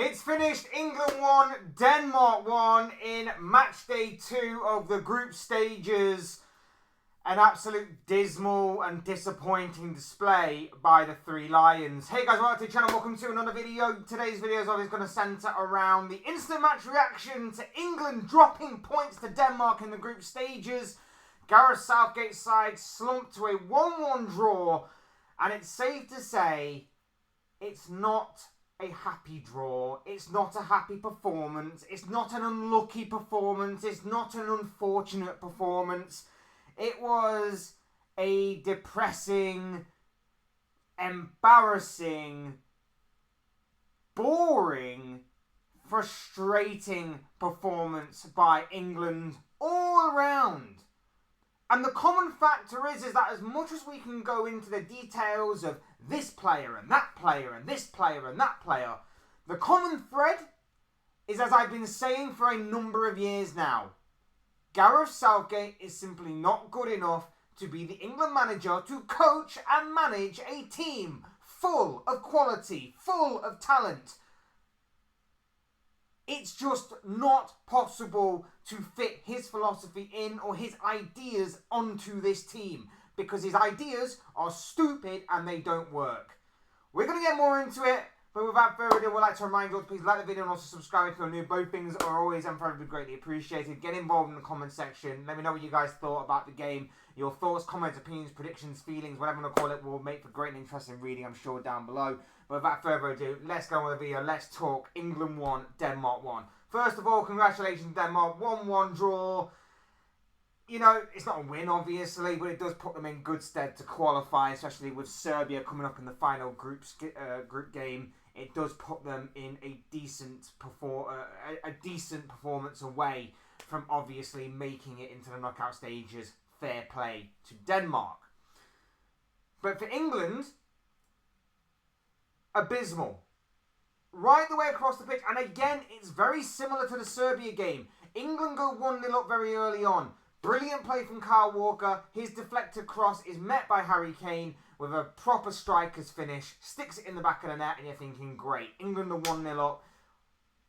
It's finished. England 1, Denmark 1 in match day 2 of the group stages. An absolute dismal and disappointing display by the Three Lions. Hey guys, welcome to the channel. Welcome to another video. Today's video is obviously going to centre around the instant match reaction to England dropping points to Denmark in the group stages. Gareth Southgate's side slumped to a 1-1 draw. And it's safe to say it's not a happy draw. It's not a happy performance. It's not an unlucky performance. It's not an unfortunate performance. It was a depressing, embarrassing, boring, frustrating performance by England all around. And the common factor is that as much as we can go into the details of this player and that player and this player and that player, the common thread is, as I've been saying for a number of years now, Gareth Southgate is simply not good enough to be the England manager to coach and manage a team full of quality, full of talent. It's just not possible to fit his philosophy in or his ideas onto this team because his ideas are stupid and they don't work. We're going to get more into it, but without further ado, we'd like to remind you all to please like the video and also subscribe if you're new. Both things are always and forever greatly appreciated. Get involved in the comment section. Let me know what you guys thought about the game. Your thoughts, comments, opinions, predictions, feelings, whatever you want to call it, will make for great and interesting reading, I'm sure, down below. But without further ado, let's go on with the video. Let's talk England 1, Denmark 1. First of all, congratulations, Denmark. 1-1 draw. You know, it's not a win, obviously, but it does put them in good stead to qualify, especially with Serbia coming up in the final group game. It does put them in a decent performance away from obviously making it into the knockout stages. Fair play to Denmark. But for England, abysmal. Right the way across the pitch. And again, it's very similar to the Serbia game. England go 1-0 up very early on. Brilliant play from Kyle Walker. His deflected cross is met by Harry Kane with a proper striker's finish. Sticks it in the back of the net and you're thinking, great. England are 1-0 up.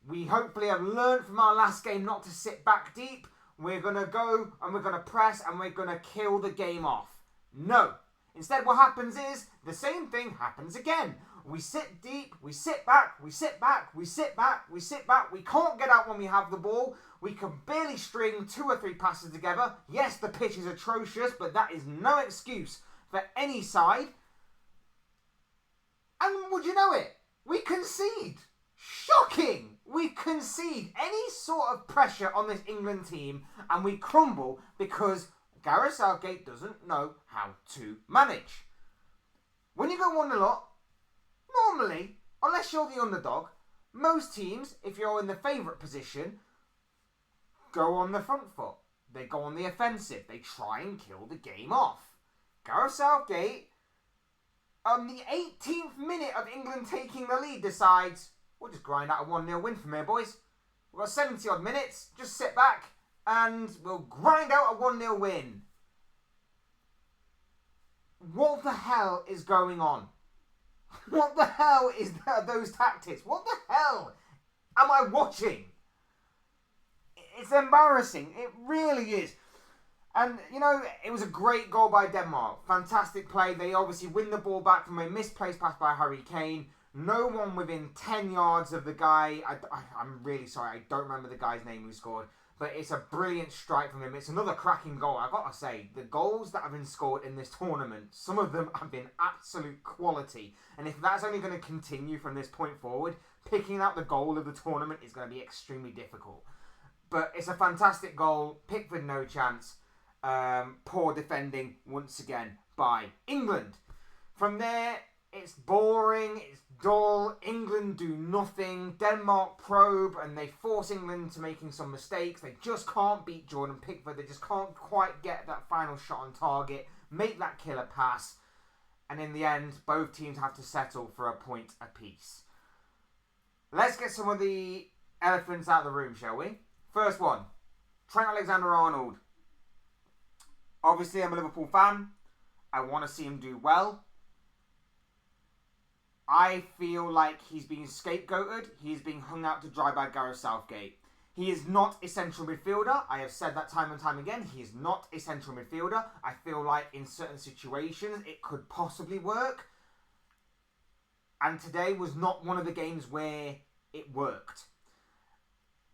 We hopefully have learned from our last game not to sit back deep. We're going to go and we're going to press and we're going to kill the game off. No. Instead, what happens is the same thing happens again. We sit deep, we sit back, we sit back, we sit back, we sit back. We can't get out when we have the ball. We can barely string 2 or 3 passes together. Yes, the pitch is atrocious, but that is no excuse for any side. And would you know it? We concede. Shocking! We concede any sort of pressure on this England team and we crumble because Gareth Southgate doesn't know how to manage. When you go 1-0 up, normally, unless you're the underdog, most teams, if you're in the favourite position, go on the front foot. They go on the offensive. They try and kill the game off. Gareth Southgate, on the 18th minute of England taking the lead, decides, we'll just grind out a 1-0 win from here, boys. We've got 70 odd minutes. Just sit back and we'll grind out a 1-0 win. What the hell is going on? What the hell is those tactics? What the hell am I watching? It's embarrassing. It really is. And, you know, it was a great goal by Denmark. Fantastic play. They obviously win the ball back from a misplaced pass by Harry Kane. No one within 10 yards of the guy. I'm really sorry. I don't remember the guy's name who scored. But it's a brilliant strike from him. It's another cracking goal. I've got to say, the goals that have been scored in this tournament, some of them have been absolute quality. And if that's only going to continue from this point forward, picking out the goal of the tournament is going to be extremely difficult. But it's a fantastic goal. Pickford, no chance. Poor defending once again by England. From there, it's boring, it's dull, England do nothing, Denmark probe and they force England to making some mistakes. They just can't beat Jordan Pickford, they just can't quite get that final shot on target, make that killer pass, and in the end, both teams have to settle for a point apiece. Let's get some of the elephants out of the room, shall we? First one, Trent Alexander-Arnold. Obviously, I'm a Liverpool fan. I want to see him do well. I feel like he's being scapegoated. He's being hung out to dry by Gareth Southgate. He is not a central midfielder. I have said that time and time again. He is not a central midfielder. I feel like in certain situations it could possibly work. And today was not one of the games where it worked.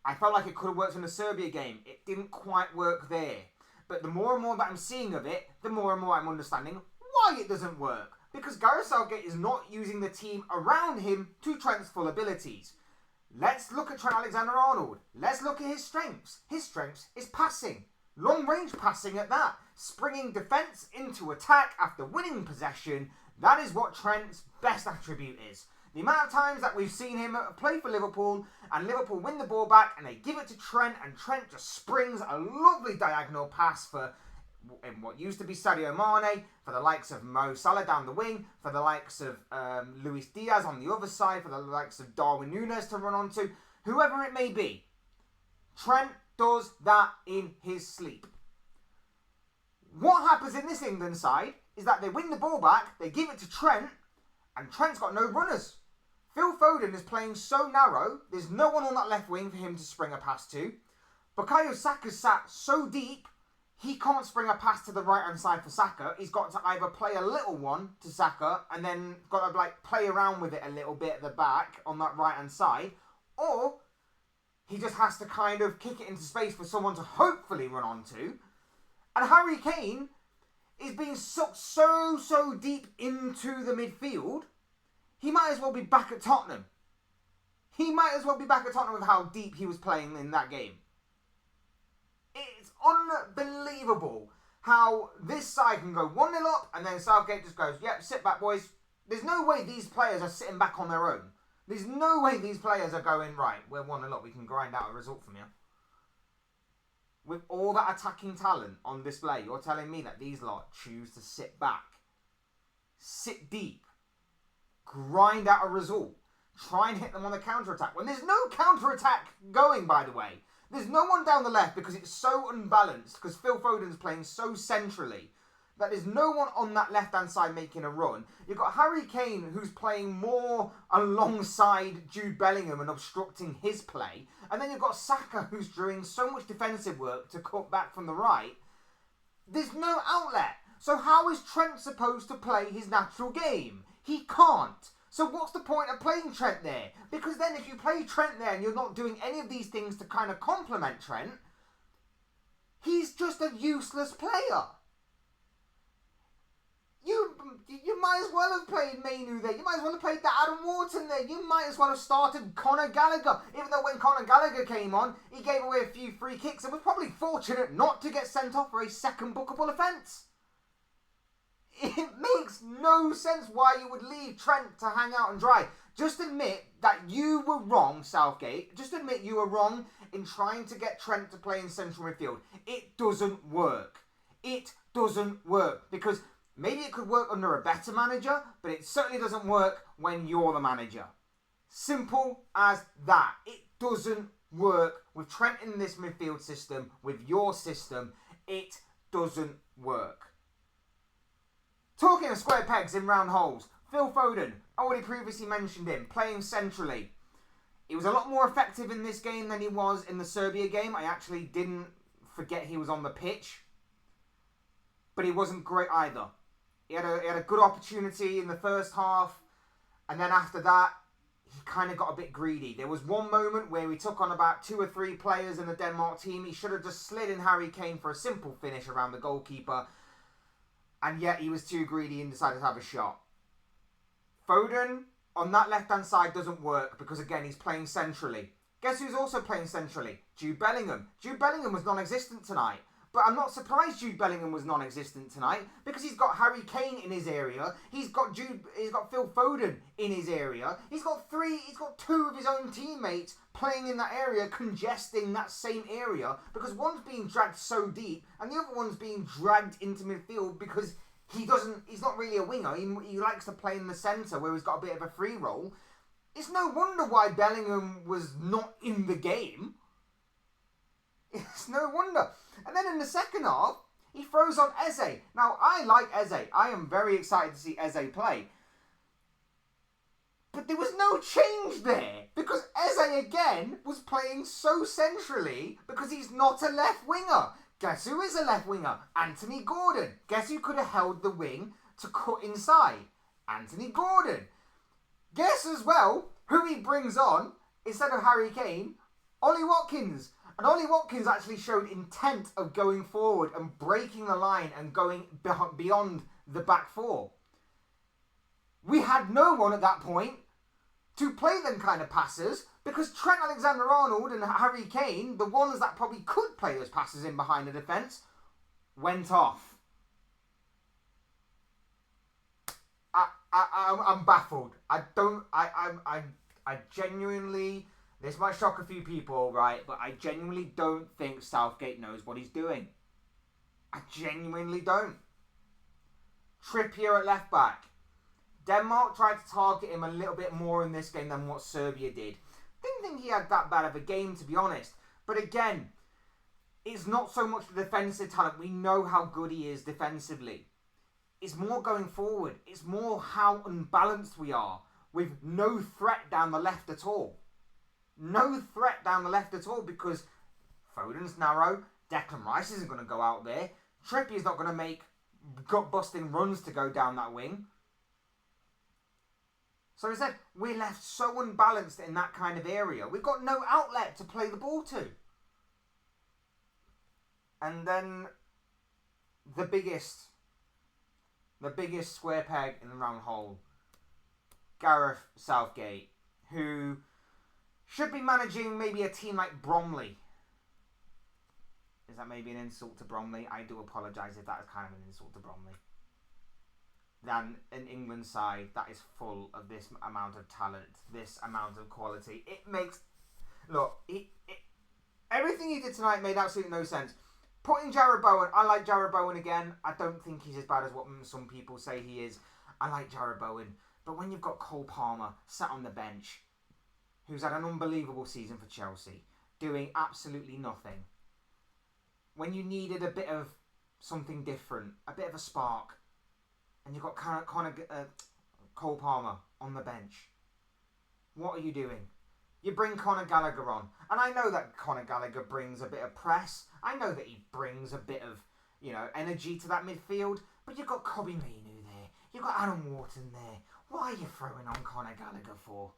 I felt like it could have worked in the Serbia game. It didn't quite work there. But the more and more that I'm seeing of it, the more and more I'm understanding why it doesn't work. Because Gareth Southgate is not using the team around him to Trent's full abilities. Let's look at Trent Alexander-Arnold. Let's look at his strengths. His strengths is passing. Long-range passing at that. Springing defence into attack after winning possession. That is what Trent's best attribute is. The amount of times that we've seen him play for Liverpool and Liverpool win the ball back and they give it to Trent and Trent just springs a lovely diagonal pass for in what used to be Sadio Mane, for the likes of Mo Salah down the wing, for the likes of Luis Diaz on the other side, for the likes of Darwin Núñez to run onto, whoever it may be. Trent does that in his sleep. What happens in this England side is that they win the ball back, they give it to Trent, and Trent's got no runners. Phil Foden is playing so narrow, there's no one on that left wing for him to spring a pass to. Bukayo Saka's sat so deep, he can't spring a pass to the right-hand side for Saka. He's got to either play a little one to Saka and then got to play around with it a little bit at the back on that right-hand side, or he just has to kind of kick it into space for someone to hopefully run onto. And Harry Kane is being sucked so deep into the midfield, he might as well be back at Tottenham. He might as well be back at Tottenham with how deep he was playing in that game. It's unbelievable how this side can go 1-0 up and then Southgate just goes, yep, sit back, boys. There's no way these players are sitting back on their own. There's no way these players are going, right, we're 1-0 up, we can grind out a result from here. With all that attacking talent on display, you're telling me that these lot choose to sit back, sit deep, grind out a result, try and hit them on the counter-attack. When there's no counter-attack going, by the way. There's no one down the left because it's so unbalanced, because Phil Foden's playing so centrally, that there's no one on that left-hand side making a run. You've got Harry Kane, who's playing more alongside Jude Bellingham and obstructing his play. And then you've got Saka, who's doing so much defensive work to cut back from the right. There's no outlet. So how is Trent supposed to play his natural game? He can't. So what's the point of playing Trent there? Because then if you play Trent there and you're not doing any of these things to kind of complement Trent, he's just a useless player. You might as well have played Mainu there. You might as well have played that Adam Wharton there. You might as well have started Conor Gallagher. Even though when Conor Gallagher came on, he gave away a few free kicks and was probably fortunate not to get sent off for a second bookable offence. It makes no sense why you would leave Trent to hang out and dry. Just admit that you were wrong, Southgate. Just admit you were wrong in trying to get Trent to play in central midfield. It doesn't work. It doesn't work. Because maybe it could work under a better manager, but it certainly doesn't work when you're the manager. Simple as that. It doesn't work with Trent in this midfield system, with your system. It doesn't work. Talking of square pegs in round holes, Phil Foden, I already previously mentioned him, playing centrally. He was a lot more effective in this game than he was in the Serbia game. I actually didn't forget he was on the pitch. But he wasn't great either. He had a good opportunity in the first half, and then after that, he kind of got a bit greedy. There was one moment where he took on about 2 or 3 players in the Denmark team. He should have just slid in Harry Kane for a simple finish around the goalkeeper. And yet he was too greedy and decided to have a shot. Foden on that left-hand side doesn't work because, again, he's playing centrally. Guess who's also playing centrally? Jude Bellingham. Jude Bellingham was non-existent tonight. But I'm not surprised Jude Bellingham was non-existent tonight because he's got Harry Kane in his area. He's got Phil Foden in his area. He's got 2 of his own teammates playing in that area, congesting that same area because one's being dragged so deep and the other one's being dragged into midfield because he's not really a winger. He likes to play in the centre where he's got a bit of a free role. It's no wonder why Bellingham was not in the game. It's no wonder. And then in the second half, he throws on Eze. Now, I like Eze. I am very excited to see Eze play. But there was no change there because Eze again was playing so centrally because he's not a left winger. Guess who is a left winger? Anthony Gordon. Guess who could have held the wing to cut inside? Anthony Gordon. Guess as well who he brings on instead of Harry Kane? Ollie Watkins. And Ollie Watkins actually showed intent of going forward and breaking the line and going beyond the back four. We had no one at that point to play them kind of passes because Trent Alexander-Arnold and Harry Kane, the ones that probably could play those passes in behind the defence, went off. I'm baffled. I genuinely, this might shock a few people, right? But I genuinely don't think Southgate knows what he's doing. I genuinely don't. Trippier at left back. Denmark tried to target him a little bit more in this game than what Serbia did. Didn't think he had that bad of a game, to be honest. But again, it's not so much the defensive talent. We know how good he is defensively. It's more going forward. It's more how unbalanced we are with no threat down the left at all. No threat down the left at all because Foden's narrow. Declan Rice isn't going to go out there. Trippier's not going to make gut-busting runs to go down that wing. So instead, we're left so unbalanced in that kind of area. We've got no outlet to play the ball to. And then the biggest square peg in the round hole, Gareth Southgate, who should be managing maybe a team like Bromley. Is that maybe an insult to Bromley? I do apologise if that is kind of an insult to Bromley. Than an England side that is full of this amount of talent, this amount of quality. It makes... Look, everything he did tonight made absolutely no sense. Putting Jarrod Bowen, I like Jarrod Bowen again. I don't think he's as bad as what some people say he is. I like Jarrod Bowen. But when you've got Cole Palmer sat on the bench, who's had an unbelievable season for Chelsea, doing absolutely nothing, when you needed a bit of something different, a bit of a spark, and you've got Cole Palmer on the bench, what are you doing? You bring Conor Gallagher on. And I know that Conor Gallagher brings a bit of press. I know that he brings a bit of, energy to that midfield. But you've got Kobbie Mainoo there. You've got Adam Wharton there. What are you throwing on Conor Gallagher for?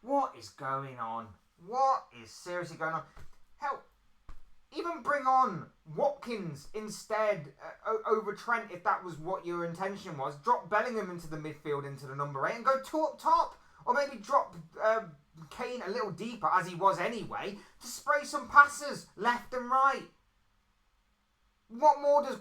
What is going on? What is seriously going on? Hell, even bring on Watkins instead over Trent if that was what your intention was. Drop Bellingham into the midfield, into the number 8 and go two up top. Or maybe drop Kane a little deeper, as he was anyway, to spray some passes left and right. What more does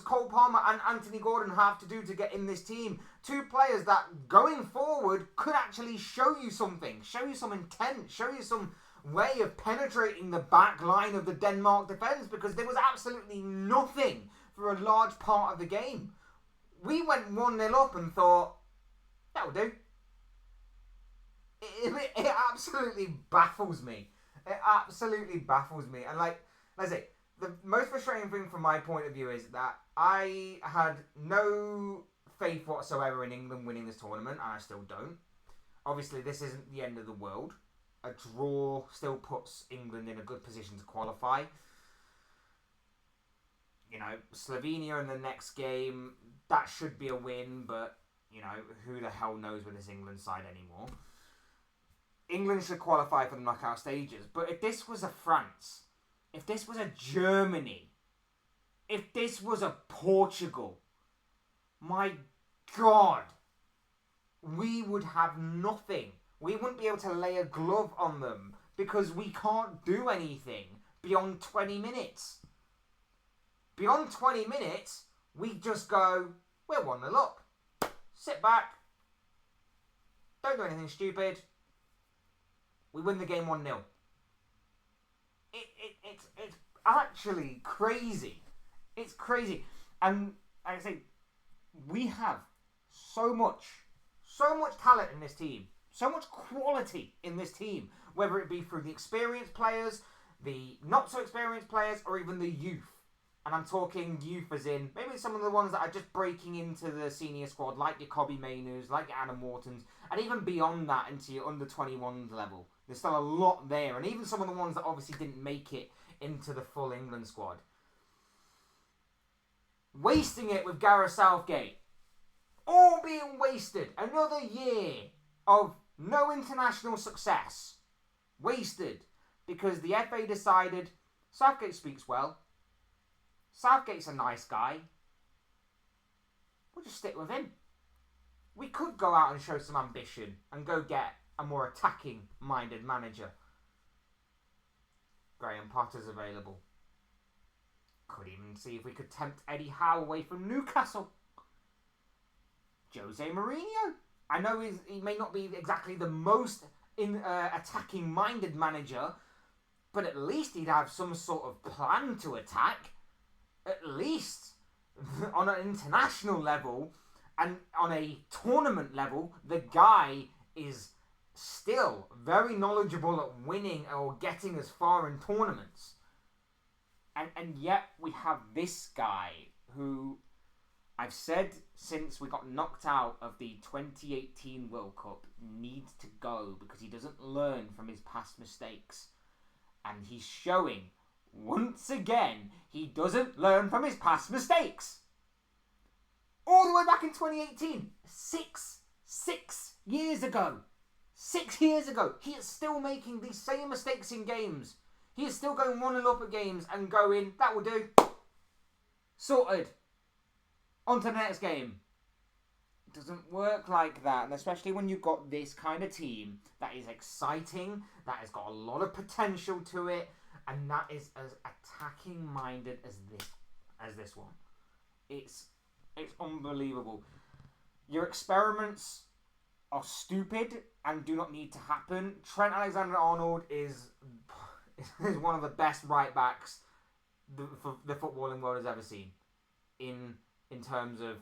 Cole Palmer and Anthony Gordon have to do to get in this team? Two players that, going forward, could actually show you something. Show you some intent. Show you some way of penetrating the back line of the Denmark defence, because there was absolutely nothing for a large part of the game. We went 1-0 up and thought, that'll do. It absolutely baffles me. It absolutely baffles me. And like I say, the most frustrating thing from my point of view is that I had no faith whatsoever in England winning this tournament, and I still don't. Obviously, this isn't the end of the world. A draw still puts England in a good position to qualify. Slovenia in the next game, that should be a win, but, who the hell knows with this England side anymore. England should qualify for the knockout stages. But if this was a France, if this was a Germany, if this was a Portugal, my God, we would have nothing. We wouldn't be able to lay a glove on them because we can't do anything beyond 20 minutes. Beyond 20 minutes, we just go, we're 1-0 up. Sit back. Don't do anything stupid. We win the game 1-0. It's actually crazy. It's crazy. And like I say, we have so much talent in this team. So much quality in this team. Whether it be through the experienced players, the not so experienced players, or even the youth. And I'm talking youth as in, maybe some of the ones that are just breaking into the senior squad, like your Kobbie Mainus, like your Adam Whartons, and even beyond that into your under 21s level. There's still a lot there, and even some of the ones that obviously didn't make it into the full England squad. Wasting it with Gareth Southgate. All being wasted. Another year of no international success. Wasted. Because the FA decided Southgate speaks well. Southgate's a nice guy. We'll just stick with him. We could go out and show some ambition and go get a more attacking-minded manager. Graham Potter's available. Could even see if we could tempt Eddie Howe away from Newcastle. Jose Mourinho. I know he may not be exactly the most attacking-minded manager, but at least he'd have some sort of plan to attack. At least on an international level and on a tournament level, the guy is still very knowledgeable at winning or getting as far in tournaments. And yet we have this guy who I've said since we got knocked out of the 2018 World Cup needs to go because he doesn't learn from his past mistakes. And he's showing, once again, he doesn't learn from his past mistakes. All the way back in 2018, six years ago. 6 years ago, he is still making these same mistakes in games. He is still going 1-0 up at games and going, that will do. Sorted. On to the next game. It doesn't work like that. And especially when you've got this kind of team that is exciting, that has got a lot of potential to it, and that is as attacking minded as this one. It's unbelievable. Your experiments are stupid and do not need to happen. Trent Alexander-Arnold is one of the best right backs the footballing world has ever seen. In terms of,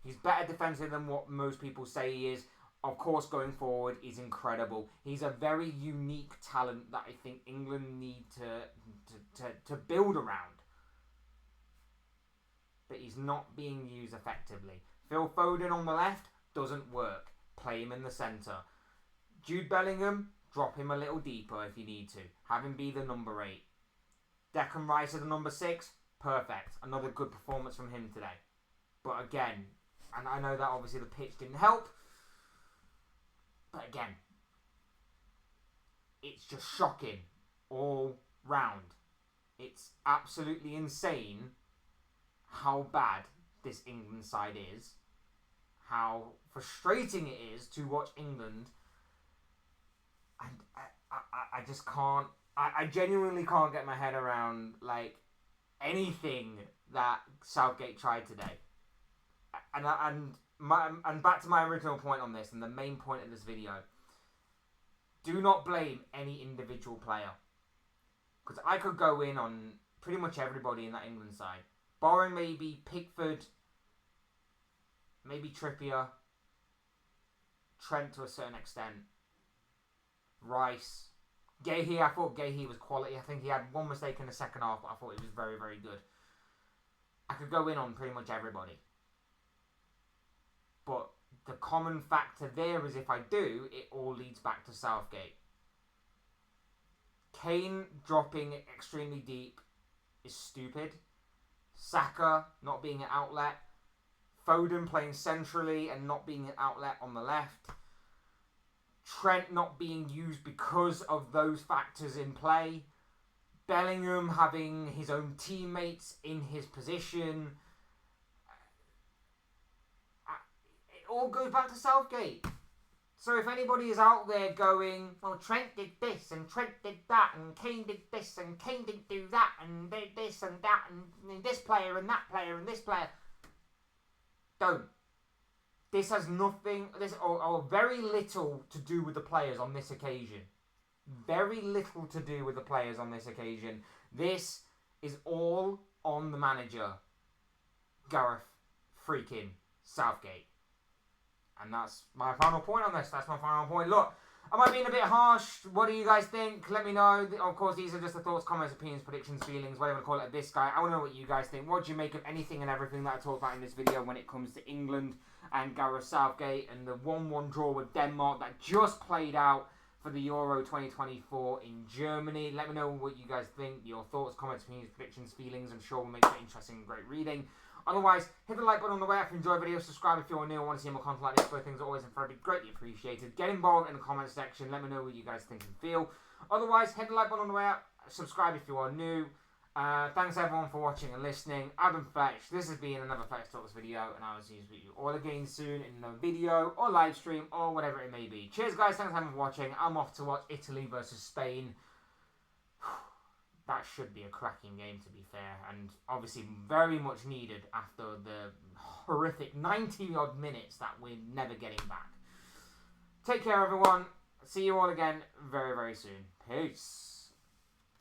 he's better defensively than what most people say he is. Of course, going forward, he's incredible. He's a very unique talent that I think England need to build around. But he's not being used effectively. Phil Foden on the left doesn't work. Play him in the centre. Jude Bellingham, drop him a little deeper if you need to. Have him be the number 8. Declan Rice at the number 6. Perfect. Another good performance from him today. But again, and I know that obviously the pitch didn't help. But again, it's just shocking all round. It's absolutely insane how bad this England side is. How frustrating it is to watch England. And I just can't. I genuinely can't get my head around anything that Southgate tried today. And back to my original point on this, and the main point of this video. Do not blame any individual player. Because I could go in on pretty much everybody in that England side. Barring maybe Pickford, maybe Trippier, Trent to a certain extent, Rice, Guéhi. I thought Guéhi was quality. I think he had one mistake in the second half, but I thought he was very, very good. I could go in on pretty much everybody. But the common factor there is if I do, it all leads back to Southgate. Kane dropping extremely deep is stupid. Saka not being an outlet. Foden playing centrally and not being an outlet on the left. Trent not being used because of those factors in play. Bellingham having his own teammates in his position. It all goes back to Southgate. So if anybody is out there going, well, Trent did this and Trent did that and Kane did this and Kane didn't do that and did this and that and this player and that player and this player. Don't. This has nothing, or very little to do with the players on this occasion. Very little to do with the players on this occasion. This is all on the manager, Gareth freaking Southgate. And that's my final point on this. That's my final point. Look, Am I being a bit harsh? What do you guys think? Let me know. Of course, these are just the thoughts, comments, opinions, predictions, feelings, whatever you call it, this guy. I want to know what you guys think. What do you make of anything and everything that I talked about in this video when it comes to England and Gareth Southgate and the 1-1 draw with Denmark that just played out for the Euro 2024 in Germany? Let me know what you guys think. Your thoughts, comments, opinions, predictions, feelings. I'm sure we'll make it interesting and great reading. Otherwise, hit the like button on the way up if you enjoy videos. Subscribe if you're new and want to see more content like this. Both things are always and forever greatly appreciated. Get involved in the comment section. Let me know what you guys think and feel. Otherwise, hit the like button on the way up. Subscribe if you are new. Thanks everyone for watching and listening. I've been Fletch. This has been another Fletch Talks video, and I will see you all again soon in another video or live stream or whatever it may be. Cheers, guys. Thanks for watching. I'm off to watch Italy versus Spain. That should be a cracking game, to be fair, and obviously very much needed after the horrific 90-odd minutes that we're never getting back. Take care, everyone. See you all again very, very soon. Peace.